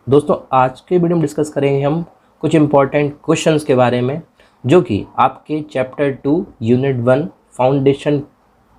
दोस्तों आज के वीडियो में डिस्कस करेंगे हम कुछ इम्पॉर्टेंट क्वेश्चंस के बारे में जो कि आपके chapter 2 unit 1 foundation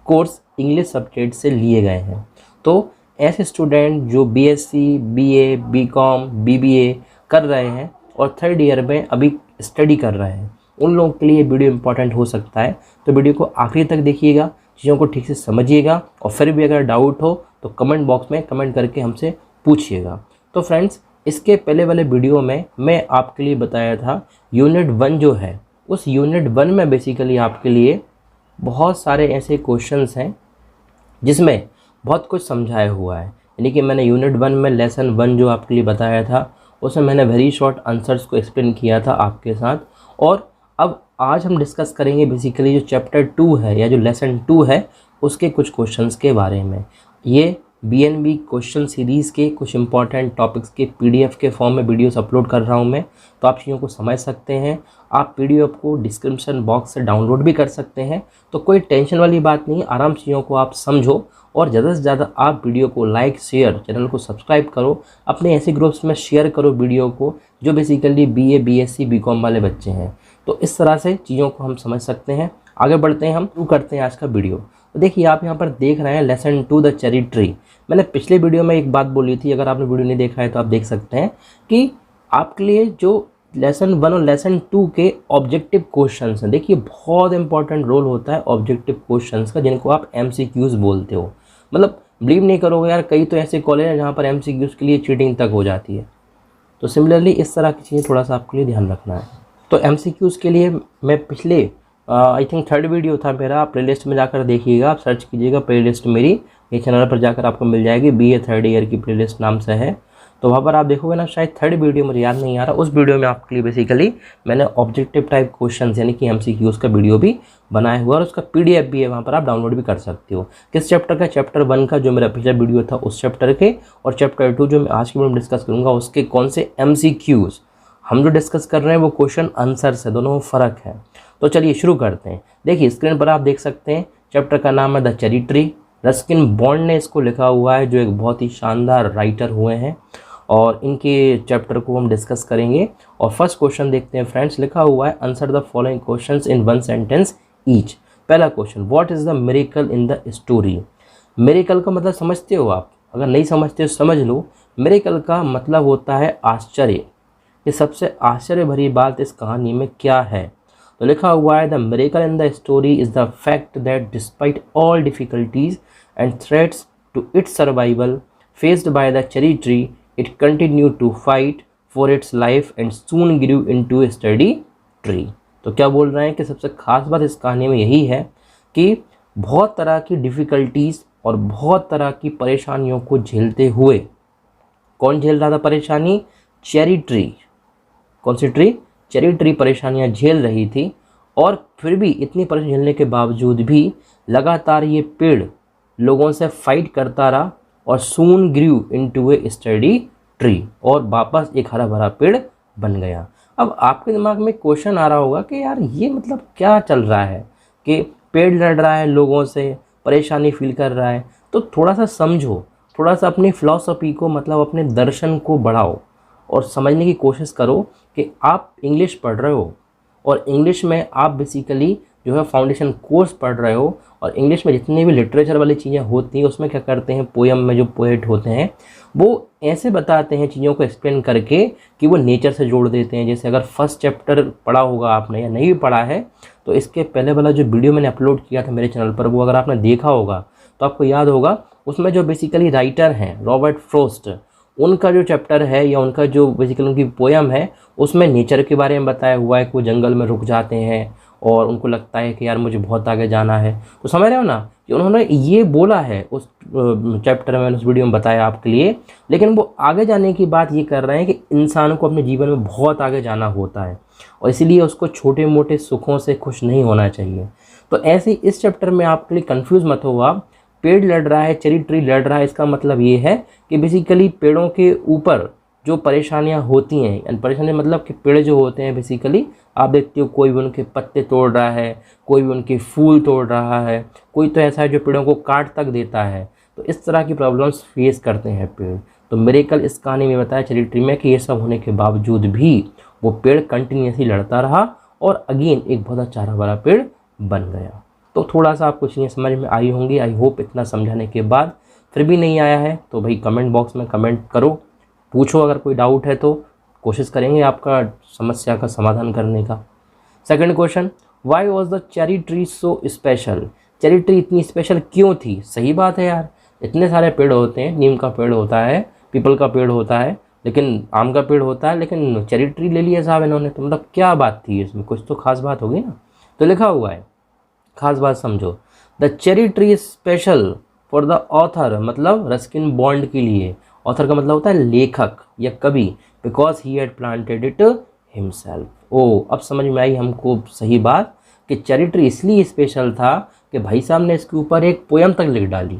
course English subject से लिए गए हैं। तो ऐसे स्टूडेंट जो बीएससी, बीए, बीकॉम, बीबीए कर रहे हैं और थर्ड ईयर में अभी स्टडी कर रहे हैं, उन लोगों के लिए वीडियो इम्पॉर्टेंट हो सकता है। तो वीडियो को आखिरी तक देखिएगा, चीज़ों को ठीक से समझिएगा और फिर भी अगर डाउट हो तो कमेंट बॉक्स में कमेंट करके हमसे पूछिएगा। तो फ्रेंड्स, इसके पहले वाले वीडियो में मैं आपके लिए बताया था यूनिट 1 जो है, उस यूनिट 1 में बेसिकली आपके लिए बहुत सारे ऐसे क्वेश्चंस हैं जिसमें बहुत कुछ समझाया हुआ है। यानी कि मैंने यूनिट 1 में लेसन 1 जो आपके लिए बताया था उसमें मैंने वेरी शॉर्ट आंसर्स को एक्सप्लेन किया था आपके साथ। और अब आज हम डिस्कस करेंगे बेसिकली जो चैप्टर 2 है या जो लेसन 2 है उसके कुछ क्वेश्चंस के बारे में। ये BNB क्वेश्चन सीरीज़ के कुछ इंपॉर्टेंट टॉपिक्स के PDF के फॉर्म में वीडियोस अपलोड कर रहा हूं मैं, तो आप चीज़ों को समझ सकते हैं। आप PDF को डिस्क्रिप्शन बॉक्स से डाउनलोड भी कर सकते हैं, तो कोई टेंशन वाली बात नहीं, आराम चीज़ों को आप समझो और ज़्यादा से ज़्यादा आप वीडियो को लाइक, शेयर, चैनल को सब्सक्राइब करो, अपने ऐसे ग्रुप्स में शेयर करो वीडियो को जो बेसिकली BA, BSc, BCom वाले बच्चे हैं। तो इस तरह से चीज़ों को हम समझ सकते हैं। आगे बढ़ते हैं, हम शुरू करते हैं आज का वीडियो। तो देखिए आप यहाँ पर देख रहे हैं लेसन 2 द चेरी ट्री। मैंने पिछले वीडियो में एक बात बोली थी, अगर आपने वीडियो नहीं देखा है तो आप देख सकते हैं कि आपके लिए जो लेसन 1 और लेसन 2 के ऑब्जेक्टिव क्वेश्चंस हैं, देखिए बहुत इंपॉर्टेंट रोल होता है ऑब्जेक्टिव क्वेश्चंस का, जिनको आप MCQs बोलते हो। मतलब बिलीव नहीं करोगे यार, कई तो ऐसे कॉलेज हैं जहाँ पर MCQs के लिए चीटिंग तक हो जाती है। तो सिमिलरली इस तरह की चीज़ें थोड़ा सा आपके लिए ध्यान रखना है। तो MCQs के लिए मैं पिछले आई थिंक 3rd वीडियो था मेरा, आप प्लेलिस्ट में जाकर देखिएगा, आप सर्च कीजिएगा प्लेलिस्ट मेरी, ये चैनल पर जाकर आपको मिल जाएगी, BA 3rd ईयर की प्लेलिस्ट नाम से है। तो वहाँ पर आप देखोगे ना, शायद 3rd वीडियो मुझे याद नहीं आ रहा, उस वीडियो में आपके लिए बेसिकली मैंने ऑब्जेक्टिव टाइप क्वेश्चंस यानी कि MCQs का वीडियो भी बनाया हुआ और उसका PDF भी है, वहाँ पर आप डाउनलोड भी कर सकते हो। किस चैप्टर का? चैप्टर 1 का जो मेरा पिछला वीडियो था उस चैप्टर के, और चैप्टर 2 जो मैं आज की वीडियो में डिस्कस करूँगा उसके कौन से MCQs हम जो डिस्कस कर रहे हैं वो क्वेश्चन आंसर से, दोनों में फ़र्क है। तो चलिए शुरू करते हैं। देखिए स्क्रीन पर आप देख सकते हैं, चैप्टर का नाम है the cherry tree. Ruskin bond ने इसको लिखा हुआ है, जो एक बहुत ही शानदार राइटर हुए हैं, और इनके चैप्टर को हम डिस्कस करेंगे। और फर्स्ट क्वेश्चन देखते हैं फ्रेंड्स, लिखा हुआ है answer the following questions in 1 sentence each. पहला question, what is the miracle in the story. Miracle का मतलब समझते हो आप? अगर नहीं समझते हो समझ लो। मिरेकल का मतलब होता है आश्चर्य। ये सबसे आश्चर्य भरी बात इस कहानी में क्या है? तो लिखा हुआ है the miracle in the story is the fact that despite all difficulties and threats to its survival faced by the cherry tree, it continue to fight for its life and soon grew into a study tree. तो क्या बोल रहे हैं कि सबसे खास बात इस कहानी में यही है कि बहुत तरह की डिफ़िकल्टीज़ और बहुत तरह की परेशानियों को झेलते हुए, कौन झेल रहा था परेशानी? Cherry tree. कौन सी ट्री? चेरी ट्री परेशानियां झेल रही थी, और फिर भी इतनी परेशानी झेलने के बावजूद भी लगातार ये पेड़ लोगों से फाइट करता रहा और सून grew into a study tree, और वापस एक हरा भरा पेड़ बन गया। अब आपके दिमाग में क्वेश्चन आ रहा होगा कि यार ये मतलब क्या चल रहा है कि पेड़ लड़ रहा है लोगों से, परेशानी फील कर रहा है। तो थोड़ा सा समझो, थोड़ा सा अपनी फ़िलॉसफी को, मतलब अपने दर्शन को बढ़ाओ और समझने की कोशिश करो कि आप इंग्लिश पढ़ रहे हो और इंग्लिश में आप बेसिकली जो है फाउंडेशन कोर्स पढ़ रहे हो, और इंग्लिश में जितनी भी लिटरेचर वाली चीज़ें होती हैं उसमें क्या करते हैं, पोएम में जो पोएट होते हैं वो ऐसे बताते हैं चीज़ों को एक्सप्लेन करके कि वो नेचर से जोड़ देते हैं। जैसे अगर फर्स्ट चैप्टर पढ़ा होगा आपने या नहीं भी पढ़ा है तो इसके पहले वाला जो वीडियो मैंने अपलोड किया था मेरे चैनल पर, वो अगर आपने देखा होगा तो आपको याद होगा, उसमें जो बेसिकली राइटर हैं रॉबर्ट फ्रॉस्ट, उनका जो चैप्टर है या उनका जो बेसिकली उनकी पोएम है उसमें नेचर के बारे में बताया हुआ है कि वो जंगल में रुक जाते हैं और उनको लगता है कि यार मुझे बहुत आगे जाना है। तो समझ रहे हो ना कि उन्होंने ये बोला है उस चैप्टर में, उस वीडियो में बताया आपके लिए, लेकिन वो आगे जाने की बात ये कर रहे हैं कि इंसान को अपने जीवन में बहुत आगे जाना होता है और इसीलिए उसको छोटे मोटे सुखों से खुश नहीं होना चाहिए। तो ऐसे ही इस चैप्टर में आपके लिए कन्फ्यूज़ मत हो आप, पेड़ लड़ रहा है, चेरी ट्री लड़ रहा है, इसका मतलब ये है कि बेसिकली पेड़ों के ऊपर जो परेशानियां होती हैं, यानी परेशानी मतलब कि पेड़ जो होते हैं बेसिकली आप देखते हो कोई भी उनके पत्ते तोड़ रहा है, कोई भी उनके फूल तोड़ रहा है, कोई तो ऐसा है जो पेड़ों को काट तक देता है। तो इस तरह की प्रॉब्लम्स फेस करते हैं पेड़। तो मिरेकल इस कहानी में बताया चेरी ट्री में कि ये सब होने के बावजूद भी वो पेड़ कंटिन्यूसली लड़ता रहा और अगेन एक बहुत अच्छा हरा भरा पेड़ बन गया। तो थोड़ा सा आपको चीज़ें समझ में आई होंगी, आई होप। इतना समझाने के बाद फिर भी नहीं आया है तो भाई कमेंट बॉक्स में कमेंट करो, पूछो, अगर कोई डाउट है तो कोशिश करेंगे आपका समस्या का समाधान करने का। Second question, why was the cherry tree so special? Cherry tree इतनी स्पेशल क्यों थी? सही बात है यार, इतने सारे पेड़ होते हैं, नीम का पेड़ होता है, पीपल का पेड़ होता है, लेकिन आम का पेड़ होता है, लेकिन चेरी ट्री ले लिया साहब इन्होंने। तो मतलब क्या बात थी इसमें, कुछ तो खास बात होगी ना। तो लिखा हुआ है, खास बात समझो, the cherry tree is special for the author, मतलब रस्किन बॉन्ड के लिए। ऑथर का मतलब होता है लेखक या कवि, because he had planted it himself. ओ, अब समझ में आई हमको सही बात कि चेरी ट्री इसलिए स्पेशल था कि भाई साहब ने इसके ऊपर एक पोयम तक लिख डाली।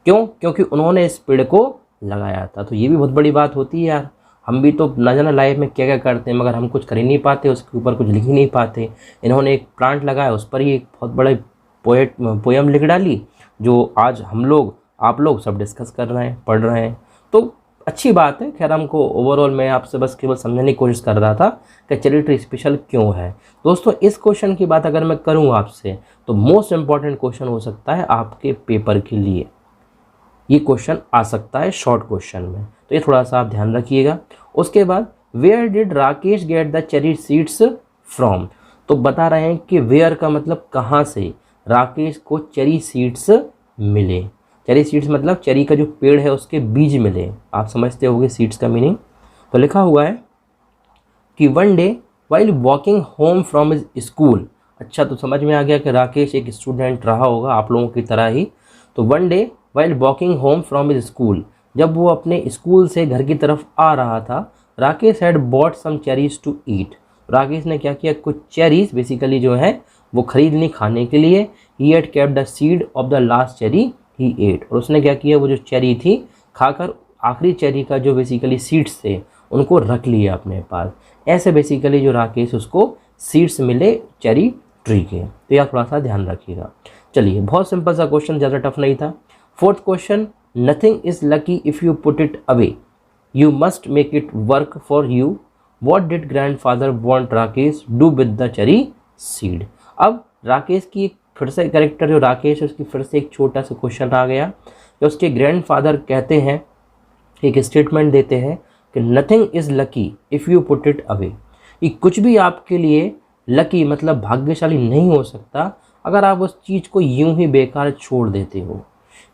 क्यों? क्योंकि उन्होंने इस पेड़ को लगाया था। तो ये भी बहुत बड़ी बात होती है यार। हम भी तो ना जाना लाइफ में क्या क्या करते हैं, मगर हम कुछ कर ही नहीं पाते, उसके ऊपर कुछ लिख ही नहीं पाते। इन्होंने एक प्लांट लगाया, उस पर ही एक बहुत बड़े पोयम लिख डाली, जो आज हम लोग, आप लोग सब डिस्कस कर रहे हैं, पढ़ रहे हैं। तो अच्छी बात है। खैर हमको ओवरऑल मैं आपसे बस केवल समझने की कोशिश कर रहा था कि चेरी ट्री स्पेशल क्यों है। दोस्तों इस क्वेश्चन की बात अगर मैं करूँ आपसे, तो मोस्ट इम्पॉर्टेंट क्वेश्चन हो सकता है आपके पेपर के लिए। ये क्वेश्चन आ सकता है शॉर्ट क्वेश्चन में, तो ये थोड़ा सा आप ध्यान रखिएगा। उसके बाद, where did Rakesh get the cherry seeds from? तो बता रहे हैं कि वेयर का मतलब कहाँ से राकेश को चेरी सीड्स मिले। चेरी सीड्स मतलब चेरी का जो पेड़ है उसके बीज मिले। आप समझते होंगे सीड्स का मीनिंग। तो लिखा हुआ है कि one day while walking home from his school. अच्छा, तो समझ में आ गया कि राकेश एक स्टूडेंट रहा होगा आप लोगों की तरह ही। तो one day while walking home from his school, जब वो अपने स्कूल से घर की तरफ आ रहा था, Rakesh had bought some cherries to eat. Rakesh ने क्या किया, कुछ चेरीज बेसिकली जो है वो खरीद ली खाने के लिए। He had kept the seed of the last cherry he ate, और उसने क्या किया, वो जो चेरी थी खाकर आखिरी चेरी का जो बेसिकली सीड्स थे उनको रख लिया अपने पास। ऐसे बेसिकली जो राकेश उसको सीड्स मिले चेरी ट्री के। तो यह थोड़ा सा ध्यान रखिएगा। चलिए, बहुत सिंपल सा क्वेश्चन, ज़्यादा टफ नहीं था। Fourth question, nothing is lucky if you put it away, you must make it work for you, what did grand father want Rakesh do with the cherry seed? अब राकेश की फिर से कैरेक्टर जो राकेश है उसकी फिर से एक छोटा सा क्वेश्चन आ गया कि उसके ग्रैंडफादर कहते हैं, एक स्टेटमेंट देते हैं कि nothing is lucky if you put it away, कि कुछ भी आपके लिए लकी मतलब भाग्यशाली नहीं हो सकता अगर आप उस चीज़ को यूं ही बेकार छोड़ देते हो।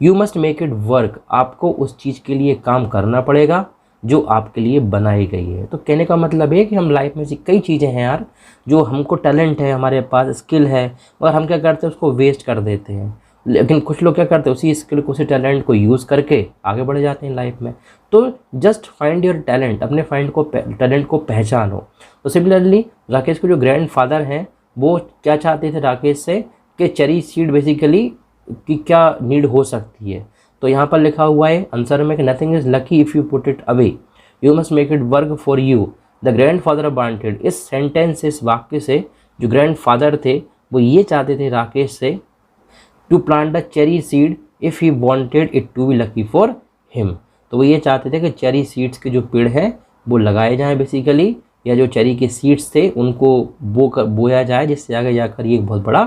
You must make it work, आपको उस चीज़ के लिए काम करना पड़ेगा जो आपके लिए बनाई गई है। तो कहने का मतलब है कि हम लाइफ में ऐसी कई चीज़ें हैं यार, जो हमको टैलेंट है, हमारे पास स्किल है, मगर हम क्या करते हैं, उसको वेस्ट कर देते हैं। लेकिन कुछ लोग क्या करते हैं, उसी स्किल को, उसी टैलेंट को यूज़ करके आगे बढ़ जाते हैं लाइफ में। तो जस्ट फाइंड योर टैलेंट, अपने टैलेंट को पहचानो। तो सिमिलरली राकेश के जो ग्रैंड फादर हैं वो क्या चाहते थे राकेश से कि चेरी सीड बेसिकली की क्या नीड हो सकती है। तो यहाँ पर लिखा हुआ है आंसर में कि nothing is lucky if you put it away, you must make it work for you, the grand father wanted. इस सेंटेंस, इस वाक्य से जो ग्रैंड फादर थे वो ये चाहते थे राकेश से to plant the cherry seed if he wanted it to be lucky for him. तो वो ये चाहते थे कि चेरी सीड्स के जो पेड़ हैं वो लगाए जाएँ बेसिकली, या जो चेरी के सीड्स थे उनको बोया जाए, जिससे आगे जाकर ये एक बहुत बड़ा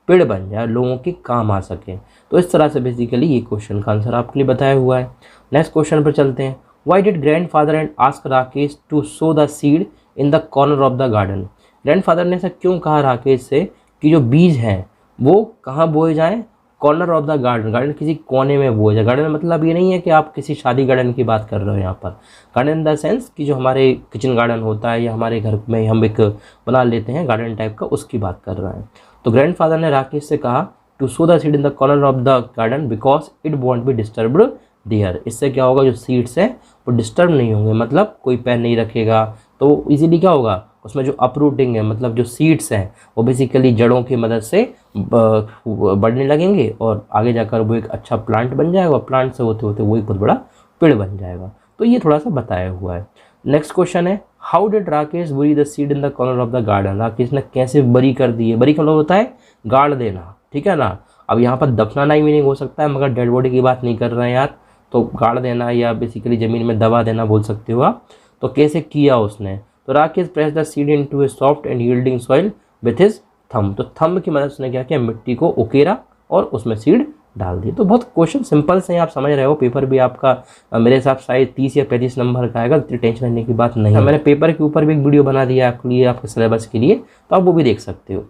पेड़ बन जाए, लोगों के काम आ सके। तो इस तरह से बेसिकली ये क्वेश्चन का आंसर आपके लिए बताया हुआ है। नेक्स्ट क्वेश्चन पर चलते हैं। Why did grandfather and ask Rakesh to sow the seed in the corner of the garden? Grandfather ने ऐसा क्यों कहा राकेश से कि जो बीज हैं वो कहाँ बोए जाएँ? Corner of the garden, garden किसी कोने में बोए जाए। गार्डन मतलब ये नहीं है कि आप किसी शादी गार्डन की बात कर रहे हो यहाँ पर। गार्डन इन द सेंस कि जो हमारे किचन गार्डन होता है या हमारे घर में हम एक बना लेते हैं गार्डन टाइप का, उसकी बात कर रहे हैं। तो ग्रैंडफादर ने राकेश से कहा to sow the seed in the corner of the garden because it won't be disturbed there. इससे क्या होगा, जो सीड्स हैं वो डिस्टर्ब नहीं होंगे, मतलब कोई पैर नहीं रखेगा, तो इजीली क्या होगा, उसमें जो अपरूटिंग है मतलब जो सीड्स हैं वो बेसिकली जड़ों की मदद से बढ़ने लगेंगे और आगे जाकर वो एक अच्छा प्लांट बन जाएगा, प्लांट से होते होते वो एक बहुत बड़ा पेड़ बन जाएगा। तो ये थोड़ा सा बताया हुआ है। नेक्स्ट क्वेश्चन है, हाउ डिड राकेश बुरी the seed in the corner of the garden. Rakesh ने कैसे बरी कर दी है। बरी का मतलब होता है गाड़ देना, ठीक है ना। अब यहाँ पर दफनाना ही मीनिंग हो सकता है, मगर डेड बॉडी की बात नहीं कर रहे हैं यार, तो गाड़ देना या बेसिकली ज़मीन में दबा देना बोल सकते हो आप। तो कैसे किया उसने, तो Rakesh press the seed into A soft and yielding soil with his thumb. तो थंब की मदद से उसने क्या किया, मिट्टी को उकेरा और उसमें सीड डाल दी। तो बहुत क्वेश्चन सिंपल से आप समझ रहे हो। पेपर भी आपका मेरे हिसाब से शायद 30 या 35 नंबर का आएगा, इतनी टेंशन लेने की बात नहीं है। मैंने पेपर के ऊपर भी एक वीडियो बना दिया आपके लिए, आपके सिलेबस के लिए, तो आप वो भी देख सकते हो।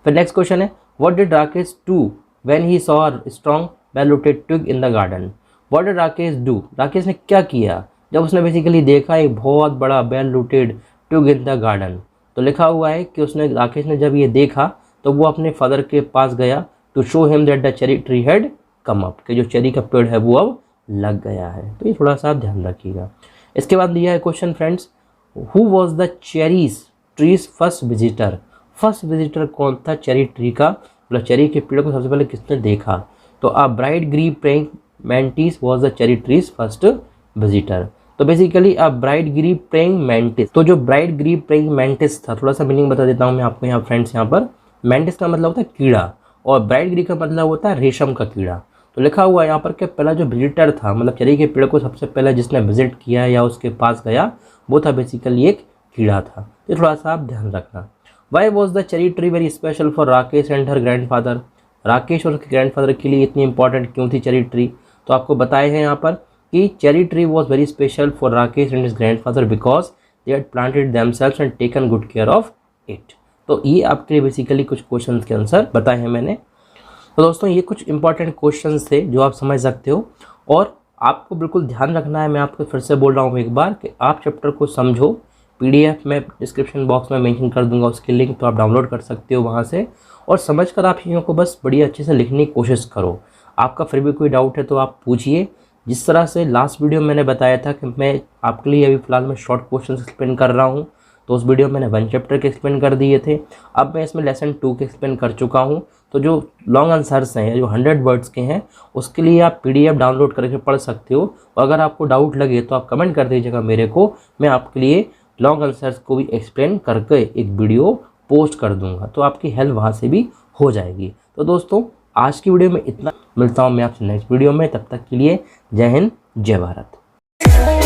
फिर नेक्स्ट क्वेश्चन है, what did Rakesh do when he saw a strong well rooted twig in the garden. What did Rakesh do, Rakesh ने क्या किया जब उसने बेसिकली देखा एक बहुत बड़ा well rooted twig in the garden. तो लिखा हुआ है कि उसने, राकेश ने जब ये देखा तो वो अपने फादर के पास गया to show him that the cherry tree had come up, कि जो चेरी का पेड़ है वो अब लग गया है। तो ये थोड़ा सा आप ध्यान रखिएगा। इसके बाद दिया है question friends, who was the cherries trees first visitor. First visitor कौन था चेरी ट्री का, मतलब चेरी के पेड़ को सबसे पहले किसने देखा। तो a bright green praying mantis was the cherry trees first visitor. तो basically a bright green praying mantis, तो जो ब्राइट ग्रीन प्रेइंग मैंटिस था, थोड़ा सा मीनिंग बता देता हूँ मैं आपको यहाँ फ्रेंड्स। यहाँ पर मैंटिस का मतलब होता है कीड़ा और ब्राइट ग्रीन का मतलब होता है रेशम का कीड़ा। तो लिखा हुआ है यहाँ पर कि पहला जो विजिटर था, मतलब चेरी के पेड़ को सबसे पहले जिसने विजिट किया या उसके पास गया, वो था बेसिकली एक कीड़ा था। तो थोड़ा सा आप ध्यान रखना। Why was the cherry tree very special for Rakesh and her grandfather. Rakesh और उसके ग्रैंडफादर के लिए इतनी इंपॉर्टेंट क्यों थी चेरी ट्री। तो आपको बताए हैं यहाँ पर कि cherry tree was very special for Rakesh and his grandfather because they had planted themselves and taken good care of it. तो ये आपके बेसिकली कुछ क्वेश्चन के आंसर बताए हैं मैंने। तो दोस्तों ये कुछ इंपॉर्टेंट क्वेश्चंस थे जो आप समझ सकते हो, और आपको बिल्कुल ध्यान रखना है। मैं आपको फिर से बोल रहा हूँ एक बार कि आप चैप्टर को समझो। पीडीएफ मैं डिस्क्रिप्शन बॉक्स में मेंशन कर दूंगा उसकी लिंक, तो आप डाउनलोड कर सकते हो वहाँ से, और समझकर आप चीज़ों को बस बढ़िया अच्छे से लिखने की कोशिश करो। आपका फिर भी कोई डाउट है तो आप पूछिए। जिस तरह से लास्ट वीडियो में मैंने बताया था कि मैं आपके लिए अभी फ़िलहाल मैं शॉर्ट क्वेश्चन एक्सप्लेन कर रहा हूँ, तो उस वीडियो में मैंने 1 चैप्टर के एक्सप्लेन कर दिए थे। अब मैं इसमें लेसन 2 के एक्सप्लेन कर चुका हूँ। तो जो लॉन्ग आंसर्स हैं जो 100 वर्ड्स के हैं, उसके लिए आप पीडीएफ डाउनलोड करके पढ़ सकते हो। और अगर आपको डाउट लगे तो आप कमेंट कर दीजिएगा मेरे को, मैं आपके लिए लॉन्ग आंसर्स को भी एक्सप्लेन करके एक वीडियो पोस्ट कर दूंगा, तो आपकी हेल्प वहाँ से भी हो जाएगी। तो दोस्तों आज की वीडियो में इतना, मिलता हूँ मैं आपसे नेक्स्ट वीडियो में। तब तक के लिए जय हिंद, जय भारत।